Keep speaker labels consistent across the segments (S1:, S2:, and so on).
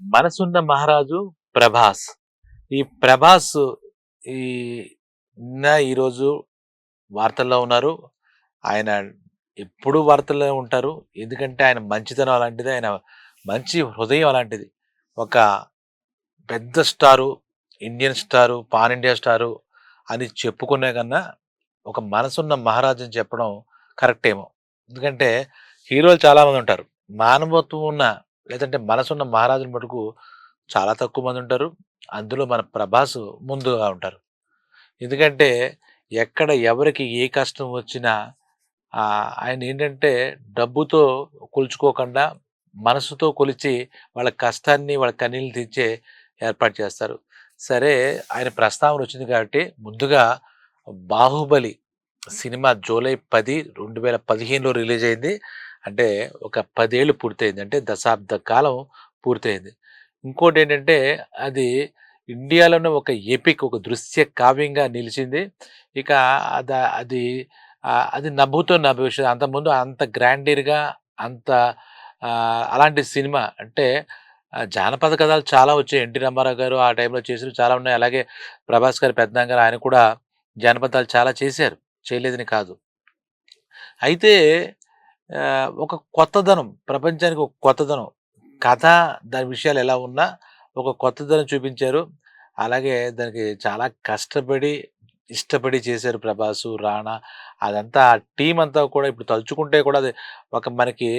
S1: మనసున్న మహారాజు 'ప్రభాస్'. ఈ 'ప్రభాస్' ఈ ఈరోజు వార్తల్లో ఉన్నారు. ఆయన ఎప్పుడూ వార్తల్లో ఉంటారు. ఎందుకంటే ఆయన మంచితనం అలాంటిది. ఆయన మంచి హృదయం అలాంటిది. ఒక పెద్ద star, Indian star, pan India star అని చెప్పుకునే కన్నా, ఒక మనసున్న మహారాజు అని చెప్పడం కరెక్టేమో. ఎందుకంటే హీరోలు చాలామందుంటారు. మానవత్వం ఉన్న లేదంటే మనసున్న మహారాజుని మటుకు చాలా తక్కువ మందుంటారు. అందులో మన 'ప్రభాస్' ముందుగా ఉంటారు. ఎందుకంటే ఎక్కడ ఎవరికి ఏ కష్టం వచ్చినా ఆయనేంటంటే డబ్బుతో కొలుచుకోకుండా మనసుతో కొలిచి వాళ్ళ కష్టాన్ని, వాళ్ళ కన్నీళ్లు తీర్చే ఏర్పాటు చేస్తారు. సరే ఆయన ప్రస్తావన వచ్చింది కాబట్టి ముందుగా 'బాహుబలి' సినిమా జూలై 10, 2015లో రిలీజ్ అయింది. అంటే ఒక 10 ఏళ్ళు పూర్తయింది. అంటే దశాబ్ద కాలం పూర్తయింది. ఇంకోటేంటంటే అది ఇండియాలోనే ఒక ఎపిక్ ఒక దృశ్య కావ్యంగా నిలిచింది. ఇక అది అది నభూతో నభవిష్యత్. అంతకుముందు అంత గ్రాండీర్‌గా అంత అలాంటి సినిమా అంటే జానపద కథలు చాలా వచ్చాయి. 'ఎన్టీ రామారావు' గారు ఆ టైంలో చేసినవి చాలా ఉన్నాయి. అలాగే 'ప్రభాస్' గారు పెద్దనాన్న గారు ఆయన కూడా జానపదాలు చాలా చేశారు. చేయలేదని కాదు. అయితే ఒక కొత్తదనం ప్రపంచానికి ఒక కొత్తదనం. కథ దాని విషయాలు ఎలా ఉన్నా ఒక కొత్తదనం చూపించారు. అలాగే దానికి చాలా కష్టపడి, ఇష్టపడి చేశారు 'ప్రభాసు', 'రానా' అదంతా ఆ టీమ్ అంతా కూడా ఇప్పుడు తలుచుకుంటే కూడా అది ఒక మనకి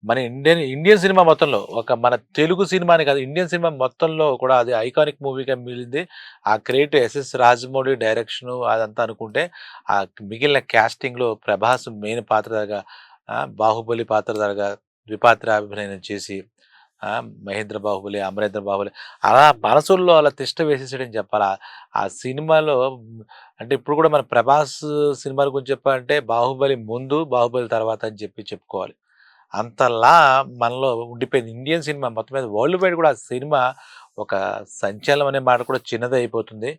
S1: మన ఇండియన్ ఇండియన్ సినిమా మొత్తంలో ఒక మన తెలుగు సినిమా అని కాదు ఇండియన్ సినిమా మొత్తంలో కూడా అది ఐకానిక్ మూవీగా మిగిలింది. ఆ క్రెడిట్ ఎస్ఎస్ రాజమౌళి డైరెక్షను అదంతా అనుకుంటే ఆ మిగిలిన కాస్టింగ్‌లో 'ప్రభాస్' మెయిన్ పాత్రగా 'బాహుబలి' పాత్రధారిగా ద్విపాత్రాభినయం చేసి 'మహేంద్ర బాహుబలి', 'అమరేంద్ర బాహుబలి' అలా మనసుల్లో అలా తిష్ట వేసేసాడని చెప్పాలా. ఆ సినిమాలో అంటే ఇప్పుడు కూడా మన 'ప్రభాస్' సినిమాల గురించి చెప్పాలంటే 'బాహుబలి' ముందు, 'బాహుబలి' తర్వాత అని చెప్పుకోవాలి. అంతలా మనలో ఉండిపోయింది. ఇండియన్ సినిమా మొత్తం మీద వరల్డ్ వైడ్ కూడా ఆ సినిమా ఒక సంచలనం అనే మాట కూడా చిన్నదయిపోతుంది.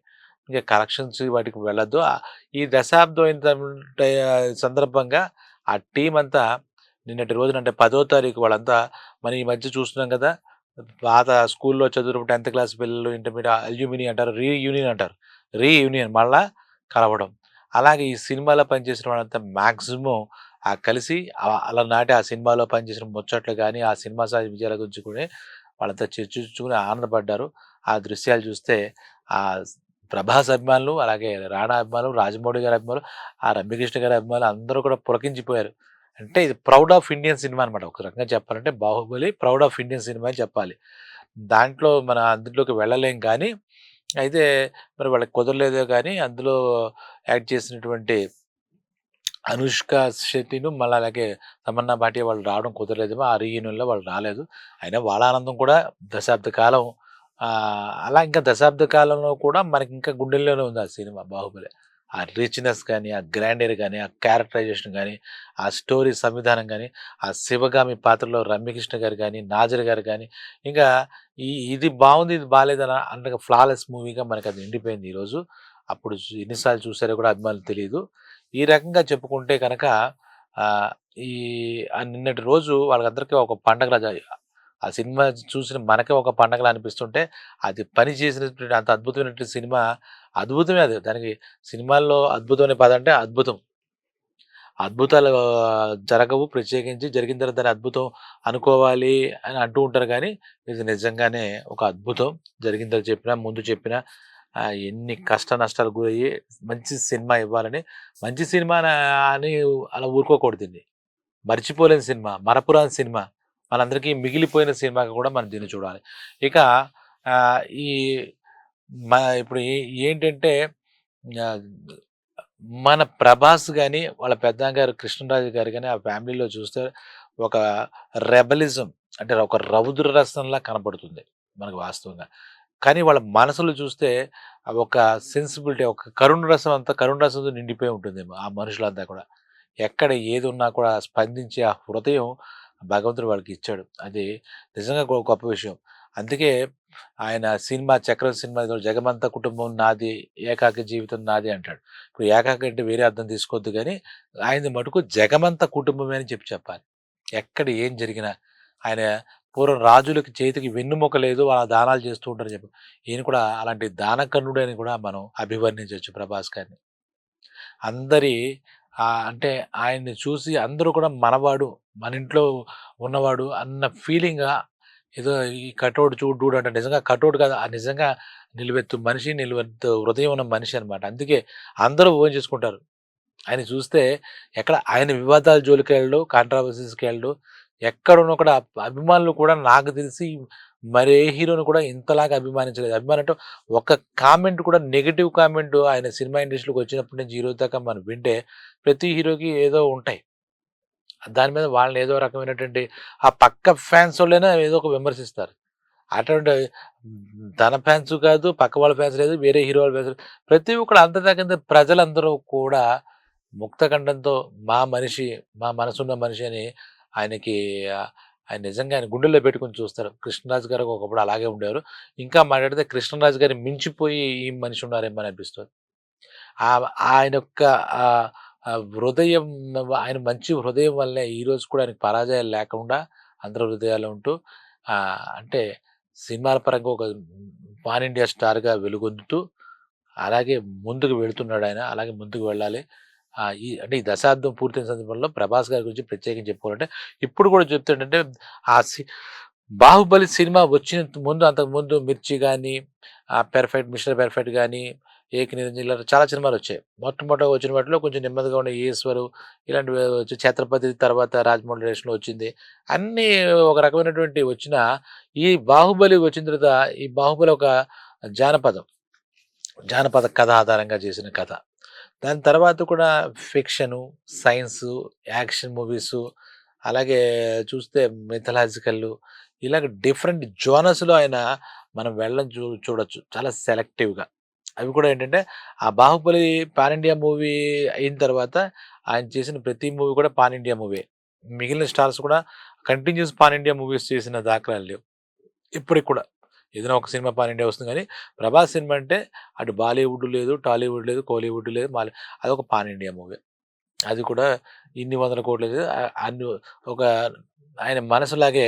S1: ఇంక కలెక్షన్స్ వాటికి వెళ్ళొద్దు. ఈ దశాబ్దం సందర్భంగా ఆ టీమ్ అంతా నిన్నటి రోజున అంటే 10వ తారీఖు వాళ్ళంతా మనం ఈ మధ్య చూస్తున్నాం కదా! పాత స్కూల్‌లో చదువుకున్నప్పుడు 10థ్ క్లాస్ పిల్లలు, ఇంటర్మీడియేట్ అల్యూమిని అంటారు. రీయూనియన్ అంటారు. రీయూనియన్ మళ్ళా కలవడం. అలాగే ఈ సినిమాలో పనిచేసిన వాళ్ళంతా మాక్సిమం కలిసి అలనాటి ఆ సినిమాలో పనిచేసిన ముచ్చట్లు గాని, ఆ సినిమా సాధించిన విజయాల గురించి కూడా వాళ్ళంతా చర్చించుకొని ఆనందపడ్డారు. ఆ దృశ్యాలు చూస్తే ఆహ్, 'ప్రభాస్' అభిమానులు, అలాగే 'రానా' అభిమానులు, 'రాజమౌళి' గారి అభిమానులు, ఆ 'రమ్యకృష్ణ' గారి అభిమానులు అందరూ కూడా పులకించిపోయారు. అంటే ఇది ప్రౌడ్ ఆఫ్ ఇండియన్ సినిమా అనమాట. ఒక రకంగా చెప్పాలంటే 'Baahubali' proud of Indian cinema అని చెప్పాలి. దాంట్లో మన అందులోకి వెళ్ళలేం గానీ, అయితే మరి వాళ్ళకి కుదరలేదో గానీ అందులో యాక్ట్ చేసినటువంటి అనుష్క శెట్టిను మళ్ళీ అలాగే తమన్నా భాటియా వాళ్ళు రావడం కుదరలేదేమో. ఆ రీయూనియన్‌లో వాళ్ళు రాలేదు. అయినా వాళ్ళ ఆనందం కూడా దశాబ్ద కాలం అలా ఇంకా దశాబ్ద కాలంలో కూడా మనకింకా గుండెల్లోనే ఉంది ఆ సినిమా 'బాహుబలి'. ఆ రిచ్‌నెస్ గాని, ఆ గ్రాండియర్ గాని, ఆ క్యారెక్టరైజేషన్ గాని, ఆ స్టోరీ సంవిధానం గాని, ఆ శివగామి పాత్రలో రమ్యకృష్ణ గారు గాని, నాజర్ గారు గాని, ఇంకా ఇది బావుంది, ఇది బాలేదన అంతగా ఫ్లాలెస్ మూవీగా మనకది నిండిపోయింది ఈరోజు. అప్పుడు ఎన్ని సార్లు చూసారో కూడా అభిమానులకు తెలీదు. ఈ రకంగా చెప్పుకుంటే కనుక ఆహ్, ఈ నిన్నటి రోజు వాళ్ళకందరికీ ఒక పండగలా ఆ సినిమా చూసిన మనకే ఒక పండగలా అనిపిస్తుంటే, అది పని చేసినటువంటి అంత అద్భుతమైనటువంటి సినిమా అద్భుతమే అది. దానికి సినిమాల్లో అద్భుతం అనే పదం అంటే అద్భుతం. అద్భుతాలు జరగవు. ప్రత్యేకించి జరిగిన తర్వాత దాన్ని అద్భుతం అనుకోవాలి అని అంటూ ఉంటారు గానీ, ఇది నిజంగానే ఒక అద్భుతం. జరిగిందని చెప్పినా, ముందు చెప్పినా ఎన్ని కష్ట నష్టాలకు గురయ్యి మంచి సినిమా ఇవ్వాలని, మంచి సినిమా అని అలా ఊరుకోకూడదు దీన్ని. మర్చిపోలేని సినిమా, మరపురాని సినిమా, మనందరికీ మిగిలిపోయిన సినిమాగా కూడా మనం దీన్ని చూడాలి. ఇక ఈ ఇప్పుడు ఏంటంటే ఆహ్ మన 'ప్రభాస్' గాని, వాళ్ళ పెదనాన్నగారు 'కృష్ణరాజు' గారు గాని, ఆ ఫ్యామిలీలో చూస్తే ఒక రెబెలిజం అంటే ఒక రౌద్ర రసంలా కనపడుతుంది మనకు వాస్తవంగా. కానీ వాళ్ళ మనసులో చూస్తే ఒక సెన్సిబిలిటీ ఒక కరుణ రసంతో నిండిపోయి ఉంటుందేమో ఆ మనుషులంతా కూడా. ఎక్కడ ఏదున్నా కూడా స్పందించే ఆ హృదయం భగవంతుడు వాళ్ళకిచ్చాడు. అది నిజంగా గొప్ప విషయం. అందుకే ఆయన సినిమా 'చక్రం' సినిమాలో 'జగమంత కుటుంబం నాది, ఏకాకి జీవితం నాది' అంటాడు. ఇప్పుడు ఏకాకి అంటే వేరే అర్థం తీసుకోవద్దు గానీ, ఆయనది మటుకు జగమంత కుటుంబమే అని చెప్పాలి. ఎక్కడ ఏం జరిగినా ఆయన పూర్వం రాజులకి చేతికి వెన్నుముక లేదు. వాళ్ళ దానాలు చేస్తూ ఉంటారని చెప్పి. ఈయన కూడా అలాంటి దానకర్ణుడు అని కూడా మనం అభివర్ణించొచ్చు ప్రభాస్ గారిని. అందరి అంటే ఆయన్ని చూసి అందరూ కూడా మనవాడు, మన ఇంట్లో ఉన్నవాడు అన్న ఫీలింగ్‌గా ఏదో ఈ కటౌట్ చూడు డూడ్ అంటే నిజంగా కటౌట్ కాదు. నిజంగా నిలువెత్తు మనిషి, నిలువెత్తు హృదయం ఉన్న మనిషి అనమాట. అందుకే అందరూ ఊహించేసుకుంటారు. ఆయన చూస్తే ఎక్కడ ఆయన వివాదాల జోలికెళ్ళడు, కాంట్రోవర్సీస్‌కెళ్ళడు. ఎక్కడున్నా కూడా అభిమానులు కూడా నాకు తెలిసి మరే హీరోని కూడా ఇంతలాగా అభిమానించలేదు. అభిమానం అంటే ఒక కామెంట్ కూడా నెగెటివ్ కామెంట్ ఆయన సినిమా ఇండస్ట్రీలోకి వచ్చినప్పటి నుంచి ఈ రోజు దాకా మనం వింటే ప్రతి హీరోకి ఏదో ఉంటాయి. దాని మీద వాళ్ళని ఏదో రకమైనటువంటి ఆ పక్క ఫ్యాన్సోళ్ళైనా ఏదో ఒక విమర్శిస్తారు. అటువంటి తన ఫ్యాన్స్ కాదు, పక్క వాళ్ళ ఫ్యాన్స్ లేదు, వేరే హీరో వాళ్ళ ఫ్యాన్స్ లేదు. ప్రతి ఒక్కడు అంతదాకా ప్రజలందరూ కూడా ముక్తకంఠంతో మా మనిషి, మా మనసున్న మనిషి అని ఆయనకి ఆయన నిజంగా ఆయన గుండెల్లో పెట్టుకొని చూస్తారు. కృష్ణరాజు గారు ఒకప్పుడు అలాగే ఉండేవారు. ఇంకా మాట్లాడితే కృష్ణరాజు గారిని మించిపోయి ఈ మనిషి ఉన్నారేమో అని అనిపిస్తుంది. ఆయన యొక్క ఆహ్, హృదయం ఆయన మంచి హృదయం వల్లే ఈరోజు కూడా ఆయనకి పరాజయాలు లేకుండా అందరి హృదయాల్లో ఉంటూ అంటే సినిమాల పరంగా ఒక పాన్ ఇండియా స్టార్‌గా వెలుగొందుతూ అలాగే ముందుకు వెళ్తున్నాడాయన. అలాగే ముందుకు వెళ్ళాలి. అంటే ఈ దశాబ్దం పూర్తయిన సందర్భంలో ప్రభాస్ గారి గురించి ప్రత్యేకించి చెప్పుకోవాలంటే ఇప్పుడు కూడా చెప్తాడంటే ఆ సి 'బాహుబలి' సినిమా వచ్చిన ముందు అంతకుముందు 'మిర్చి' గాని, 'మిస్టర్ పర్ఫెక్ట్' గాని, 'ఏక్ నిరంజన్' ఇలా చాలా సినిమాలొచ్చాయి. మొట్టమొదట వచ్చిన వాటిలో కొంచెం నెమ్మదిగా ఉన్న 'ఈశ్వరు' ఇలాంటివి వచ్చి 'ఛత్రపతి' తర్వాత 'రాజమౌళి' డైరెక్షన్‌లో వచ్చింది. అన్నీ ఒక రకమైనటువంటి వచ్చిన ఈ 'బాహుబలి' వచ్చిన తర్వాత ఈ 'బాహుబలి' ఒక జానపదం. జానపద కథ ఆధారంగా చేసిన కథ. దాని తర్వాత కూడా ఫిక్షను, సైన్సు, యాక్షన్ మూవీసు అలాగే చూస్తే మిథలాజికల్లు ఇలాగ డిఫరెంట్ జోనర్స్‌లో ఆయన మనం వెళ్ళడం చూడొచ్చు. చాలా సెలెక్టివ్‌గా. అవి కూడా ఏంటంటే, ఆ 'బాహుబలి' పాన్ ఇండియా మూవీ అయిన తర్వాత ఆయన చేసిన ప్రతి మూవీ కూడా పాన్ ఇండియా మూవీయే. మిగిలిన స్టార్స్ కూడా కంటిన్యూయస్ పాన్ ఇండియా మూవీస్ చేసిన దాఖలాలు లేవు. ఇప్పటికి కూడా. ఏదైనా ఒక సినిమా పాన్ ఇండియా వస్తుంది గానీ, 'ప్రభాస్' సినిమా అంటే అటు బాలీవుడ్ లేదు, టాలీవుడ్ లేదు, కోలీవుడ్ లేదు, అదొక పాన్ ఇండియా మూవీ. అది కూడా ఇన్ని వందల కోట్లు లేదు. ఒక ఆయన మనసులాగే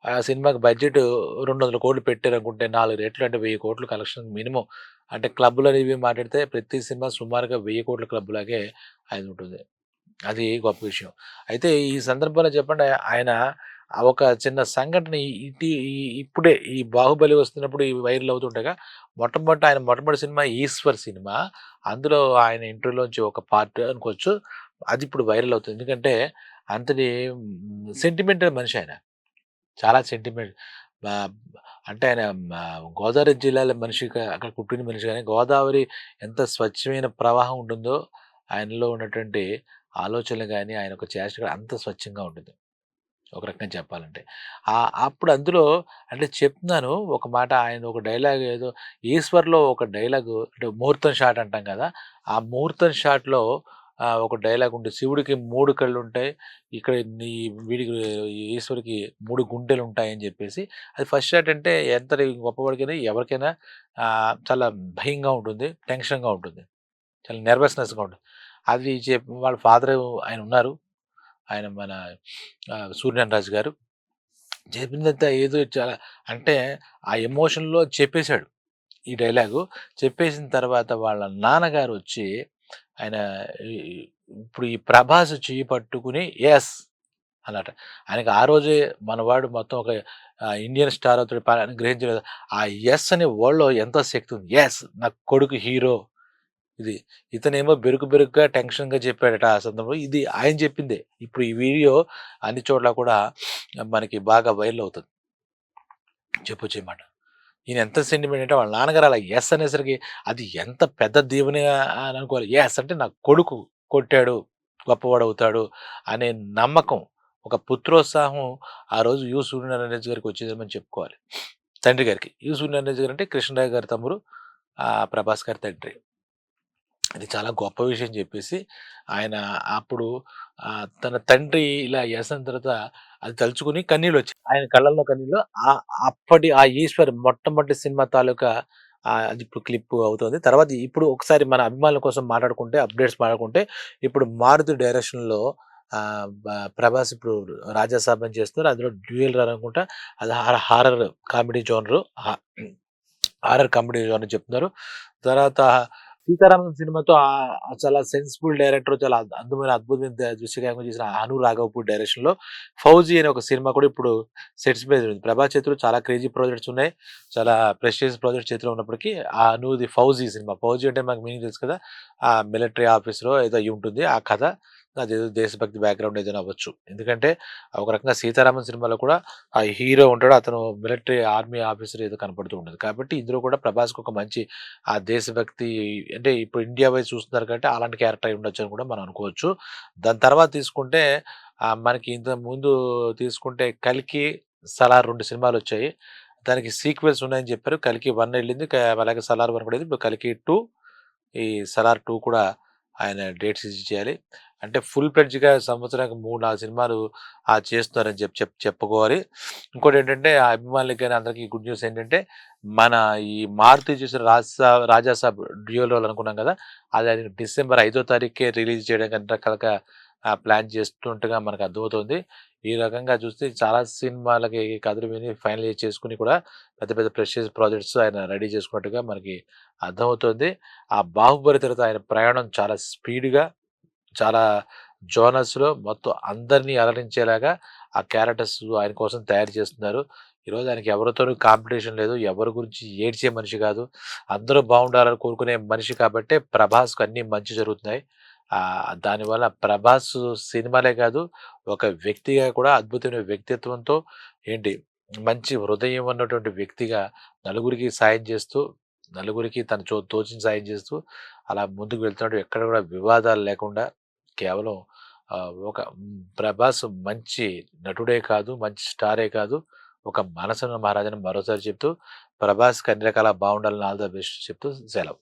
S1: ఆ సినిమాకి బడ్జెట్ 200,00,00,000 పెట్టారనుకుంటే 4 రెట్లు అంటే 1000,00,00,000 కలెక్షన్ మినిమం. అంటే క్లబ్బులని ఇవి మాట్లాడితే ప్రతి సినిమా సుమారుగా 1000,00,00,000 క్లబ్‌లాగే అయ్యుంటుంది. అది గొప్ప విషయం. అయితే ఈ సందర్భంలో చెప్పండి ఆయన ఒక చిన్న సంఘటన ఇప్పుడే ఈ 'బాహుబలి' వస్తున్నప్పుడు ఇవి వైరల్ అవుతుండగా ఆయన మొట్టమొదటి సినిమా 'ఈశ్వర్' సినిమా. అందులో ఆయన ఇంటర్వ్యూలోంచి ఒక పార్ట్ అనుకోవచ్చు. అది ఇప్పుడు వైరల్ అవుతుంది. ఎందుకంటే అంతటి సెంటిమెంటల్ మనిషి ఆయన. చాలా సెంటిమెంట్ ఆహ్, అంటే ఆయన గోదావరి జిల్లాల మనిషిగా అక్కడ పుట్టిన మనిషి గాని గోదావరి ఎంత స్వచ్ఛమైన ప్రవాహం ఉంటుందో ఆయనలో ఉన్నటువంటి ఆలోచనలు గాని, ఆయన ఒక చేష్ట గాని అంత స్వచ్ఛంగా ఉంటుంది. ఒక రకంగా చెప్పాలంటే. అప్పుడు అందులో అంటే చెప్తున్నాను ఒక మాట ఆయన ఒక డైలాగ్ ఏదో 'ఈశ్వర్‌లో' ఒక డైలాగు అంటే ముహూర్తం షాట్ అంటాం కదా! ఆ ముహూర్తం షాట్‌లో ఒక డైలాగ్ ఉంటుంది. శివుడికి 3 కళ్ళుంటాయి. ఇక్కడ నీ వీడికి ఈశ్వరుడికి 3 గుండెలుంటాయని చెప్పేసి అది ఫస్ట్ షాట్ అంటే ఎంత గొప్పవాడికైనా ఎవరికైనా చాలా భయంగా ఉంటుంది. టెన్షన్‌గా ఉంటుంది. చాలా నెర్వస్‌నెస్‌గా ఉంటుంది. అది వాళ్ళ ఫాదరు ఆయన ఉన్నారు. ఆయన మన 'సూర్యనారాయణ రాజు' గారు. చెప్పిందంతా ఏదో చాలా అంటే ఆ ఎమోషన్‌లో చెప్పేసాడు. ఈ డైలాగు. చెప్పేసిన తర్వాత వాళ్ళ నాన్నగారొచ్చి ఆయన ఈ ఇప్పుడు ఈ 'ప్రభాస్' చెయ్యి పట్టుకుని యెస్ అన్నట. ఆయనకి ఆ రోజే మనవాడు మొత్తం ఒక ఇండియన్ స్టార్ అవుతాడు అని గ్రహించలేదు. ఆ యెస్ అనే వర్డ్‌లో ఎంతో శక్తి ఉంది. యెస్ నా కొడుకు హీరో. ఇది. ఇతనేమో బెరుకుగా, టెన్షన్‌గా చెప్పాడట ఆ సందర్భంలో. ఇది ఆయన చెప్పిందే. ఇప్పుడు ఈ వీడియో అన్ని చోట్ల కూడా మనకి బాగా వైరల్ అవుతుంది. చెప్పొచ్చు ఈ మాట. ఈయన ఎంత సెంటిమెంట్ అంటే వాళ్ళ నాన్నగారు అలా యెస్ అనేసరికి అది ఎంత పెద్ద దీవెన అని అనుకోవాలి. యెస్ అంటే నా కొడుకు కొట్టాడు, గొప్పవాడవుతాడు అనే నమ్మకం, ఒక పుత్రోత్సాహం ఆ రోజు సూర్యనారాయణ గారికి వచ్చిందని చెప్పుకోవాలి. తండ్రి గారికి. సూర్యనారాయణ గారు అంటే కృష్ణరాజు గారి తమ్ముడు, ప్రభాస్ గారి తండ్రి. అది చాలా గొప్ప విషయం చెప్పేసి ఆయన అప్పుడు తన తండ్రి ఇలా చేసిన తర్వాత అది తలుచుకుని కన్నీళ్ళొచ్చాయి. ఆయన కళ్ళల్లో కన్నీళ్ళు. అప్పటి ఆ 'ఈశ్వర్' మొట్టమొదటి సినిమా తాలూకా అది ఇప్పుడు క్లిప్ అవుతుంది. తర్వాత ఇప్పుడు ఒకసారి మన అభిమానుల కోసం మాట్లాడుకుంటే, అప్డేట్స్ మాట్లాడుకుంటే ఇప్పుడు 'మారుతి' డైరెక్షన్‌లో బ 'ప్రభాస్' ఇప్పుడు 'రాజా సాబ్' అని చేస్తున్నారు. అందులో డ్యూయల్ రన్ అనుకుంటా. అది horror comedy genre. Horror comedy genre చెప్తున్నారు. తర్వాత 'సీతారామం' సినిమాతో చాలా సెన్సిబుల్ డైరెక్టర్, చాలా అందమైన అద్భుతమైన దృశ్యకావ్యం చేసిన 'అను రాఘవపూడి' డైరెక్షన్‌లో 'ఫౌజీ' అనే ఒక సినిమా కూడా ఇప్పుడు సెట్స్ మీద ఉంది. 'ప్రభాస్' చేతిలో చాలా క్రేజీ ప్రాజెక్ట్స్ ఉన్నాయి. చాలా ప్రెస్టీజియస్ ప్రాజెక్ట్స్ చేతిలో ఉన్నప్పటికీ ఆ 'అను'ది 'ఫౌజీ' సినిమా. 'ఫౌజీ' అంటే మనకు మీనింగ్ తెలుసు కదా! మిలిటరీ ఆఫీసరో ఏదో అయ్యుంటుంది ఆ కథ. అదేదో దేశభక్తి బ్యాక్‌గ్రౌండ్ ఏదైనా అవ్వచ్చు. ఎందుకంటే ఒక రకంగా 'సీతారామం' సినిమాలో కూడా ఆ హీరో ఉంటాడు. అతను మిలిటరీ ఆర్మీ ఆఫీసర్ ఏదో కనపడుతూ ఉంటది. కాబట్టి ఇందులో కూడా 'ప్రభాస్‌కి' ఒక మంచి ఆ దేశభక్తి, అంటే ఇప్పుడు ఇండియా వైస్ చూస్తున్నారు కాబట్టి అలాంటి క్యారెక్టర్ అయి ఉండొచ్చని కూడా మనం అనుకోవచ్చు. దాని తర్వాత తీసుకుంటే మనకి ఇంతకు ముందు తీసుకుంటే 'కల్కి', 'సలార్' 2 సినిమాలొచ్చాయి. దానికి సీక్వెల్స్ ఉన్నాయని చెప్పారు. 'కల్కి 1' ఎళ్ళింది. అలాగే 'సలార్ 1' కూడా ఇప్పుడు 'కల్కి 2', ఈ 'సలార్ 2' కూడా ఆయన డేట్స్ చేయాలి. అంటే ఫుల్ ఫ్లెడ్జ్‌గా సంవత్సరానికి 3, 4 సినిమాలు చేస్తున్నారని చెప్పుకోవాలి. ఇంకోటేంటంటే ఆ అభిమానులకి గాని అందరికి గుడ్ న్యూస్ ఏంటంటే, మన ఈ 'మారుతి' చేసిన 'రాజా సాబ్' డ్యూయల్ రోల్ అనుకున్నాం కదా! అది డిసెంబర్ 5వ తారీఖే రిలీజ్ చేయడానికి అన్ని రకాలుగా ప్లాన్ చేస్తున్నట్టుగా మనకు అర్థమవుతుంది. ఈ రకంగా చూస్తే చాలా సినిమాలకి కథలు విని ఫైనలైజ్ చేసుకొని కూడా పెద్ద పెద్ద ప్రెస్టీజియస్ ప్రాజెక్ట్స్ ఆయన రెడీ చేసుకున్నట్టుగా మనకి అర్థమవుతుంది. ఆ 'బాహుబలి' తర్వాత ఆయన ప్రయాణం చాలా స్పీడ్‌గా, చాలా జోనర్స్‌లో మొత్తం అందరిని అలరించేలాగా ఆ క్యారెక్టర్స్ ఆయన కోసం తయారు చేస్తున్నారు. ఈరోజు ఆయనకి ఎవరితోనూ కాంపిటీషన్ లేదు. ఎవరి గురించి ఏడ్చే మనిషి కాదు. అందరూ బాగుండాలని కోరుకునే మనిషి కాబట్టే 'ప్రభాస్‌కి' అన్నీ మంచి జరుగుతున్నాయి. దానివల్ల 'ప్రభాస్' సినిమాలే కాదు, ఒక వ్యక్తిగా కూడా అద్భుతమైన వ్యక్తిత్వంతో, ఏంటి మంచి హృదయం ఉన్నటువంటి వ్యక్తిగా నలుగురికి సాయం చేస్తూ, నలుగురికి తను తోచిన సాయం చేస్తూ అలా ముందుకు వెళ్తున్నాడు. ఎక్కడ కూడా వివాదాలు లేకుండా కేవలం 'ప్రభాస్' మంచి నటుడే కాదు, మంచి స్టారే కాదు, ఒక మనసున్న మహారాజని మరోసారి చెప్తూ 'ప్రభాస్‌కి' అన్ని రకాల బావుండాలని ఆల్ ద బెస్ట్ చెప్తూ సెలవు.